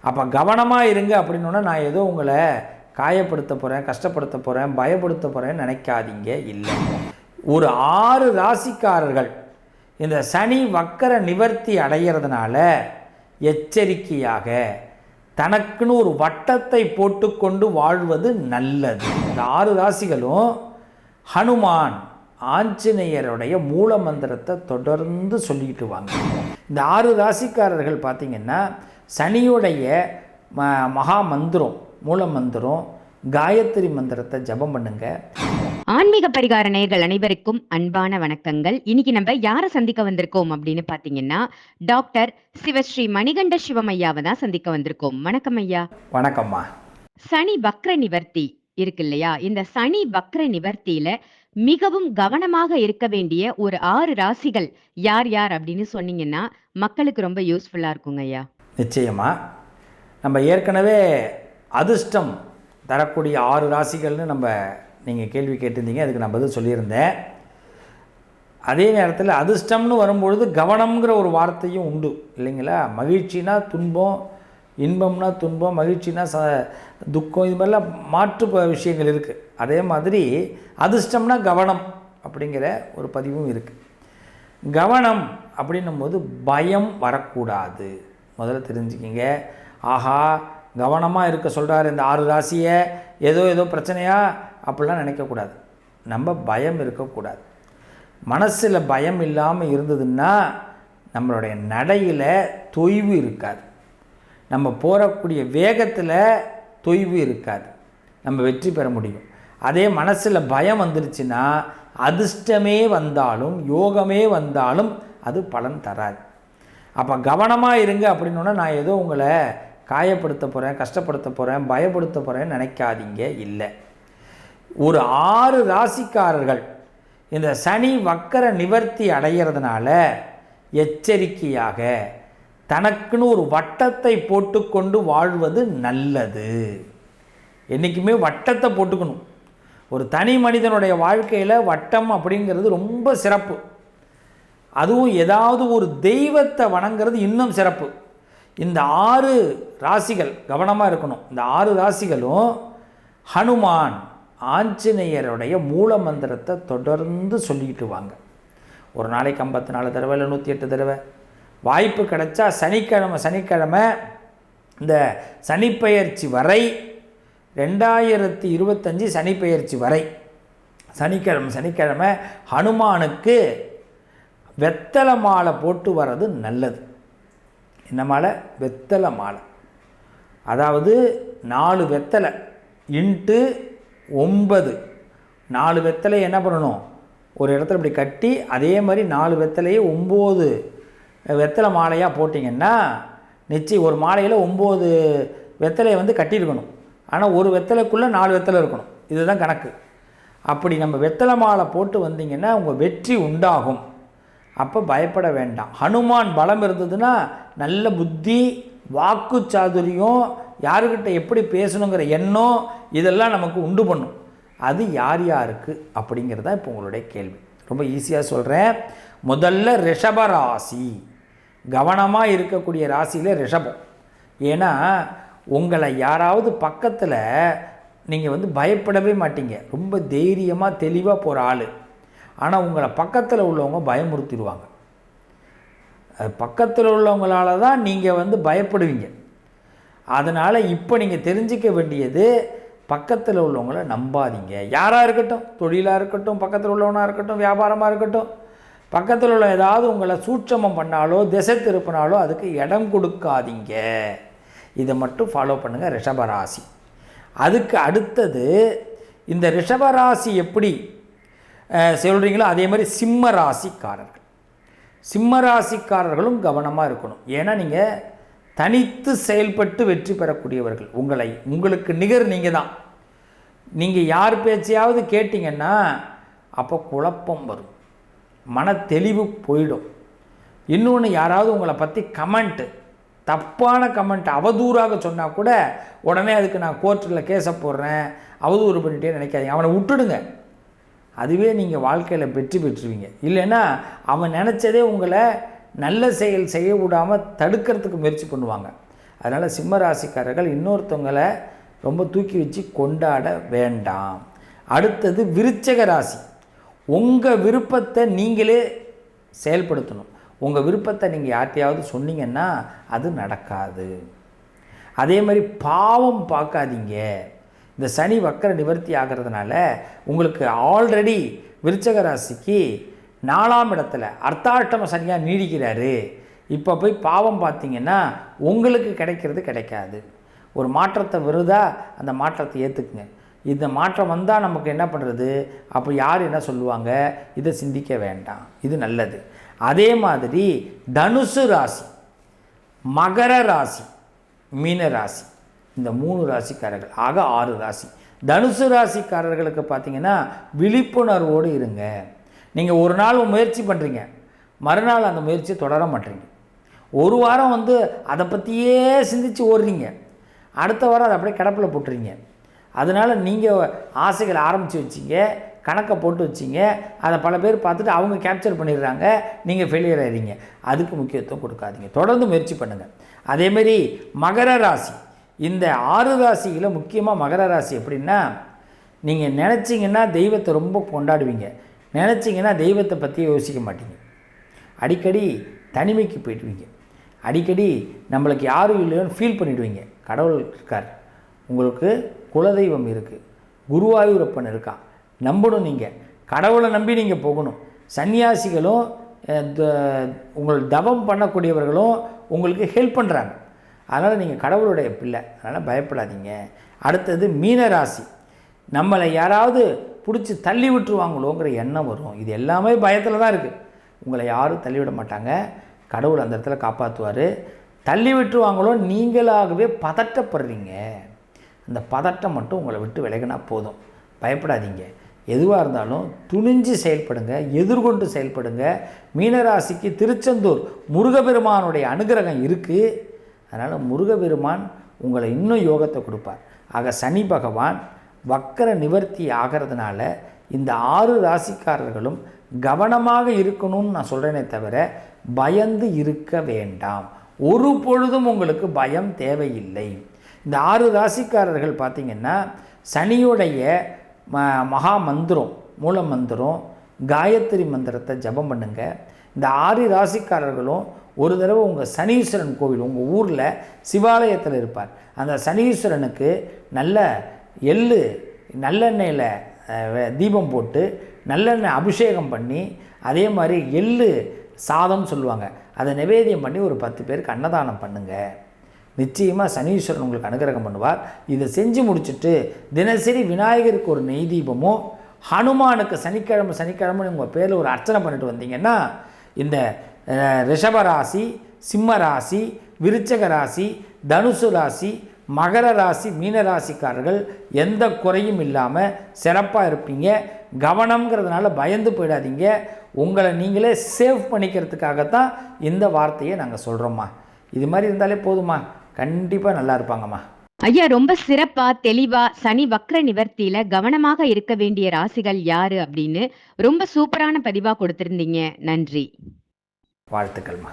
அப்போ கவனமாக இருங்க அப்படின்னா நான் ஏதோ உங்களை காயப்படுத்த போகிறேன், கஷ்டப்படுத்த போகிறேன், பயப்படுத்த போகிறேன்னு நினைக்காதீங்க. இல்லை, ஒரு 6 ராசிக்காரர்கள் இந்த சனி வக்கர நிவர்த்தி அடைகிறதுனால எச்சரிக்கையாக தனக்குன்னு ஒரு வட்டத்தை போட்டுக்கொண்டு வாழ்வது நல்லது. இந்த 6 ராசிகளும் ஹனுமான் ஆஞ்சநேயருடைய மூல மந்திரத்தை தொடர்ந்து சொல்லிக்கிட்டு வாங்க. இந்த 6 ராசிக்காரர்கள் பார்த்திங்கன்னா சனியுடைய மகா மந்திரம், மூல மந்திரம், காயத்ரி மந்திரத்தை ஜபம் பண்ணுங்க. ஆன்மீக பரிகார நேயர்கள் அனைவருக்கும் அன்பான வணக்கங்கள். இன்னைக்கு நம்ம யாரை சந்திக்க வந்திருக்கோம் அப்படின்னு பாத்தீங்கன்னா டாக்டர் சிவஸ்ரீ மணிகண்ட சிவமையாவை தான் சந்திக்க வந்திருக்கோம். வணக்கம் ஐயா. வணக்கம்மா. சனி வக்ர நிவர்த்தி இருக்கு இல்லையா, இந்த சனி வக்ர நிவர்த்தியில மிகவும் கவனமாக இருக்க வேண்டிய ஒரு 6 ராசிகள் யார் யார் அப்படின்னு சொன்னீங்கன்னா மக்களுக்கு ரொம்ப யூஸ்ஃபுல்லா இருக்குங்க ஐயா. நிச்சயமா. நம்ம ஏற்கனவே அதிர்ஷ்டம் தரக்கூடிய 6 ராசிகள்னு நீங்கள் கேள்வி கேட்டிருந்தீங்க, அதுக்கு நான் பதில் சொல்லியிருந்தேன். அதே நேரத்தில் அதிர்ஷ்டம்னு வரும்பொழுது கவனம்ங்கிற ஒரு வார்த்தையும் உண்டு இல்லைங்களா. மகிழ்ச்சினா துன்பம், இன்பம்னா துன்பம், மகிழ்ச்சினா துக்கம், இது மாதிரிலாம் மாற்று விஷயங்கள் இருக்குது. அதே மாதிரி அதிர்ஷ்டம்னா கவனம் அப்படிங்கிற ஒரு பதிவும் இருக்குது. கவனம் அப்படின்னும் போது பயம் வரக்கூடாது. முதல்ல தெரிஞ்சுக்கிங்க. ஆஹா, கவனமாக இருக்க சொல்கிறார் இந்த 6 ராசியை, ஏதோ பிரச்சனையா அப்படிலாம் நினைக்கக்கூடாது. நம்ம பயம் இருக்கக்கூடாது. மனசில் பயம் இல்லாமல் இருந்ததுன்னா நம்மளுடைய நடையில் தொய்வு இருக்காது, நம்ம போகக்கூடிய வேகத்தில் தொய்வு இருக்காது, நம்ம வெற்றி பெற முடியும். அதே மனசில் பயம் வந்துருச்சுன்னா அதிர்ஷ்டமே வந்தாலும் யோகமே வந்தாலும் அது பலன் தராது. அப்போ கவனமாக இருங்க அப்படின்னா நான் ஏதோ உங்களை காயப்படுத்த போகிறேன், கஷ்டப்படுத்த போகிறேன், பயப்படுத்த போகிறேன்னு நினைக்காதீங்க. இல்லை, ஒரு 6 ராசிக்காரர்கள் இந்த சனி வக்கர நிவர்த்தி அடைகிறதுனால எச்சரிக்கையாக தனக்குன்னு ஒரு வட்டத்தை போட்டுக்கொண்டு வாழ்வது நல்லது. என்றைக்குமே வட்டத்தை போட்டுக்கணும். ஒரு தனி மனிதனுடைய வாழ்க்கையில் வட்டம் அப்படிங்கிறது ரொம்ப சிறப்பு. அதுவும் ஏதாவது ஒரு தெய்வத்தை வணங்கிறது இன்னும் சிறப்பு. இந்த 6 ராசிகள் கவனமாக இருக்கணும். இந்த 6 ராசிகளும் ஹனுமான் ஆஞ்சநேயருடைய மூல மந்திரத்தை தொடர்ந்து சொல்லிக்கிட்டு வாங்க. ஒரு நாளைக்கு 54 தடவை இல்லை 108 தடவை. வாய்ப்பு கிடைச்சா சனிக்கிழமை இந்த சனிப்பெயர்ச்சி வரை 2025 சனிப்பெயர்ச்சி வரை சனிக்கிழமை ஹனுமானுக்கு வெத்தலை மாலை போட்டு வர்றது நல்லது. என்ன மாலை? வெத்தலை மாலை. அதாவது 4 வெத்தலை இன்ட்டு 9, 4 வெத்தலை என்ன பண்ணணும், ஒரு இடத்துல இப்படி கட்டி அதே மாதிரி 4 வெத்தலையை 9 வெத்தலை மாலையாக போட்டிங்கன்னா நிச்சயம் ஒரு மாலையில் 9 வெத்தலையை கட்டியிருக்கணும். ஆனால் ஒரு வெத்தலைக்குள்ளே 4 வெத்தலை இருக்கணும். இதுதான் கணக்கு. அப்படி நம்ம வெத்தலை மாலை போட்டு வந்தீங்கன்னா உங்கள் வெற்றி உண்டாகும். அப்போ பயப்பட வேண்டாம். ஹனுமான் பலம் இருந்ததுன்னா நல்ல புத்தி, வாக்கு சாதுரியம், யாருக்கிட்ட எப்படி பேசணுங்கிற எண்ணம், இதெல்லாம் நமக்கு உண்டு பண்ணும். அது யார் யாருக்கு அப்படிங்கிறது தான் இப்போ உங்களுடைய கேள்வி. ரொம்ப ஈஸியாக சொல்கிறேன். முதல்ல ரிஷபராசி, கவனமாக இருக்கக்கூடிய ராசியில் ரிஷபம். ஏன்னா உங்களை யாராவது பக்கத்தில் நீங்கள் பயப்படவே மாட்டீங்க, ரொம்ப தைரியமாக தெளிவாக போகிற ஆள். ஆனால் உங்களை பக்கத்தில் உள்ளவங்க பயமுறுத்திடுவாங்க. பக்கத்தில் உள்ளவங்களால தான் நீங்கள் பயப்படுவீங்க. அதனால் இப்போ நீங்கள் தெரிஞ்சிக்க வேண்டியது, பக்கத்தில் உள்ளவங்கள நம்பாதீங்க. யாராக இருக்கட்டும், தொழிலாக இருக்கட்டும், பக்கத்தில் உள்ளவனாக இருக்கட்டும், வியாபாரமாக இருக்கட்டும், பக்கத்தில் உள்ள ஏதாவது உங்களை சூட்சமம் பண்ணாலோ திசை திருப்பினாலோ அதுக்கு இடம் கொடுக்காதீங்க. இதை மட்டும் ஃபாலோ பண்ணுங்கள் ரிஷபராசி. அதுக்கு அடுத்தது இந்த ரிஷபராசி எப்படி சொல்கிறீங்களோ அதே மாதிரி சிம்ம ராசிக்காரர்களும் கவனமாக இருக்கணும். ஏன்னா நீங்கள் தனித்து செயல்பட்டு வெற்றி பெறக்கூடியவர்கள். உங்களுக்கு நிகர் நீங்கள் தான். நீங்கள் யார் பேச்சையாவது கேட்டிங்கன்னா அப்போ குழப்பம் வரும், மன தெளிவு போயிடும். இன்னொன்று, யாராவது உங்களை பற்றி தப்பான கமெண்ட் அவதூறாக சொன்னால் கூட உடனே அதுக்கு நான் கோர்ட்டில் கேஸை போடுறேன், அவதூறு பண்ணிட்டே நினைக்காதீங்க. அவனை விட்டுடுங்க. அதுவே நீங்கள் வாழ்க்கையில் வெற்றி பெற்றுவீங்க. இல்லைன்னா அவன் நினச்சதே உங்களை நல்ல செயல் செய்ய விடாமல் தடுக்கிறதுக்கு முயற்சி பண்ணுவாங்க. அதனால் சிம்ம ராசிக்காரர்கள் இன்னொருத்தவங்களை ரொம்ப தூக்கி வச்சு கொண்டாட வேண்டாம். அடுத்தது விருச்சக ராசி. உங்கள் விருப்பத்தை நீங்களே செயல்படுத்தணும். உங்கள் விருப்பத்தை நீங்கள் யார்கிட்டையாவது சொன்னீங்கன்னா அது நடக்காது. அதே மாதிரி பாவம் பார்க்காதீங்க. இந்த சனி வக்கர நிவர்த்தி ஆகிறதுனால உங்களுக்கு ஆல்ரெடி விருச்சக ராசிக்கு 4ஆம் இடத்துல அர்த்தாஷ்டம சனியாக நீடிக்கிறாரு. இப்போ போய் பாவம் பார்த்தீங்கன்னா உங்களுக்கு கிடைக்கிறது கிடைக்காது. ஒரு மாற்றத்தை வருதா அந்த மாற்றத்தை ஏற்றுக்குங்க. இந்த மாற்றம் வந்தால் நமக்கு என்ன பண்ணுறது, அப்போ யார் என்ன சொல்லுவாங்க, இதை சிந்திக்க வேண்டாம். இது நல்லது. அதே மாதிரி தனுசு ராசி, மகர ராசி, மீன ராசி, இந்த 3 ராசிக்காரர்கள் ஆக 6 ராசி. தனுசு ராசிக்காரர்களுக்கு பார்த்தீங்கன்னா விழிப்புணர்வோடு இருங்க. நீங்கள் ஒரு நாள் முயற்சி பண்ணுறீங்க, மறுநாள் அந்த முயற்சியை தொடர மாட்டீங்க. ஒரு வாரம் அதை பற்றியே சிந்தித்து ஓடுறீங்க, அடுத்த வாரம் அதை அப்படியே கிடப்பில் போட்டுறீங்க. அதனால் நீங்கள் ஆசைகளை ஆரம்பித்து வச்சிங்க, கணக்கை போட்டு வச்சிங்க, அதை பல பேர் பார்த்துட்டு அவங்க கேப்சர் பண்ணிடுறாங்க, நீங்கள் ஃபெயிலியர் ஆகிறீங்க. அதுக்கு முக்கியத்துவம் கொடுக்காதீங்க, தொடர்ந்து முயற்சி பண்ணுங்கள். அதேமாரி மகர ராசி, இந்த 6 ராசியில் முக்கியமாக மகர ராசி எப்படின்னா, நீங்கள் நினச்சிங்கன்னா தெய்வத்தை ரொம்ப கொண்டாடுவீங்க, நினச்சிங்கன்னா தெய்வத்தை பற்றி யோசிக்க மாட்டீங்க. அடிக்கடி தனிமைக்கு போயிடுவீங்க, அடிக்கடி நம்மளுக்கு யாரும் இல்லையோன்னு ஃபீல் பண்ணிவிடுவீங்க. கடவுள் இருக்கார், உங்களுக்கு குலதெய்வம் இருக்குது, குருவாயூரப்பன் இருக்கான், நம்பணும். நீங்கள் கடவுளை நம்பி நீங்கள் போகணும். சன்னியாசிகளும் உங்கள் தவம் பண்ணக்கூடியவர்களும் உங்களுக்கு ஹெல்ப் பண்ணுறாங்க. அதனால் நீங்கள் கடவுளுடைய பிள்ளை, அதனால் பயப்படாதீங்க. அடுத்தது மீன ராசி. நம்மளை யாராவது பிடிச்சி தள்ளி விட்டுருவாங்களோங்கிற எண்ணம் வரும். இது எல்லாமே பயத்தில் தான் இருக்குது. உங்களை யாரும் தள்ளிவிட மாட்டாங்க, கடவுள் அந்த இடத்துல காப்பாற்றுவார். தள்ளி விட்டுருவாங்களோ நீங்களாகவே பதட்டப்படுறீங்க. அந்த பதட்டம் மட்டும் உங்களை விட்டு விலகினா போதும். பயப்படாதீங்க. எதுவாக இருந்தாலும் துணிஞ்சு செயல்படுங்க, எதிர்கொண்டு செயல்படுங்க. மீனராசிக்கு திருச்செந்தூர் முருகப்பெருமானுடைய அனுகிரகம் இருக்குது. அதனால் முருகப்பெருமான் உங்களை இன்னும் யோகத்தை கொடுப்பார். ஆக சனி பகவான் வக்கர நிவர்த்தி ஆகிறதுனால இந்த 6 ராசிக்காரர்களும் கவனமாக இருக்கணும்னு நான் சொல்கிறேனே தவிர பயந்து இருக்க வேண்டாம். ஒரு பொழுதும் உங்களுக்கு பயம் தேவையில்லை. இந்த 6 ராசிக்காரர்கள் பார்த்திங்கன்னா சனியுடைய மகா மந்திரம், மூல மந்திரம், காயத்ரி மந்திரத்தை ஜபம் பண்ணுங்க. இந்த 6 ராசிக்காரர்களும் ஒரு தடவை உங்கள் சனீஸ்வரன் கோவில் உங்கள் ஊரில் சிவாலயத்தில் இருப்பார். அந்த சனீஸ்வரனுக்கு நல்ல எள்ளு நல்லெண்ணெயில் தீபம் போட்டு நல்லெண்ணெய் அபிஷேகம் பண்ணி, அதே மாதிரி எள்ளு சாதம் சொல்லுவாங்க, அதை நிவேதியம் பண்ணி ஒரு 10 பேருக்கு அன்னதானம் பண்ணுங்கள். நிச்சயமாக சனீஸ்வரன் உங்களுக்கு அனுகிரகம் பண்ணுவார். இதை செஞ்சு முடிச்சுட்டு தினசரி விநாயகருக்கு ஒரு நெய் தீபமும், ஹனுமானுக்கு சனிக்கிழமை உங்கள் பேரில் ஒரு அர்ச்சனை பண்ணிட்டு வந்தீங்கன்னா இந்த ரிஷபராசி, சிம்ம ராசி, விருச்சக ராசி, தனுசு ராசி, மகர ராசி, மீன ராசிக்காரர்கள் எந்த குறையும் இல்லாமல் சிறப்பாக இருப்பீங்க. கவனம்ங்கிறதுனால பயந்து போயிடாதீங்க. உங்களை நீங்களே சேவ் பண்ணிக்கிறதுக்காகத்தான் இந்த வார்த்தையை நாங்கள் சொல்கிறோம்மா. இது மாதிரி இருந்தாலே போதுமா, கண்டிப்பாக நல்லா இருப்பாங்கம்மா. ஐயா, ரொம்ப சிறப்பா தெளிவா சனி வக்ர நிவர்த்தியில கவனமாக இருக்க வேண்டிய ராசிகள் யாரு அப்படின்னு ரொம்ப சூப்பரான பதிவா கொடுத்திருந்தீங்க. நன்றி, வாழ்த்துக்கள்மா.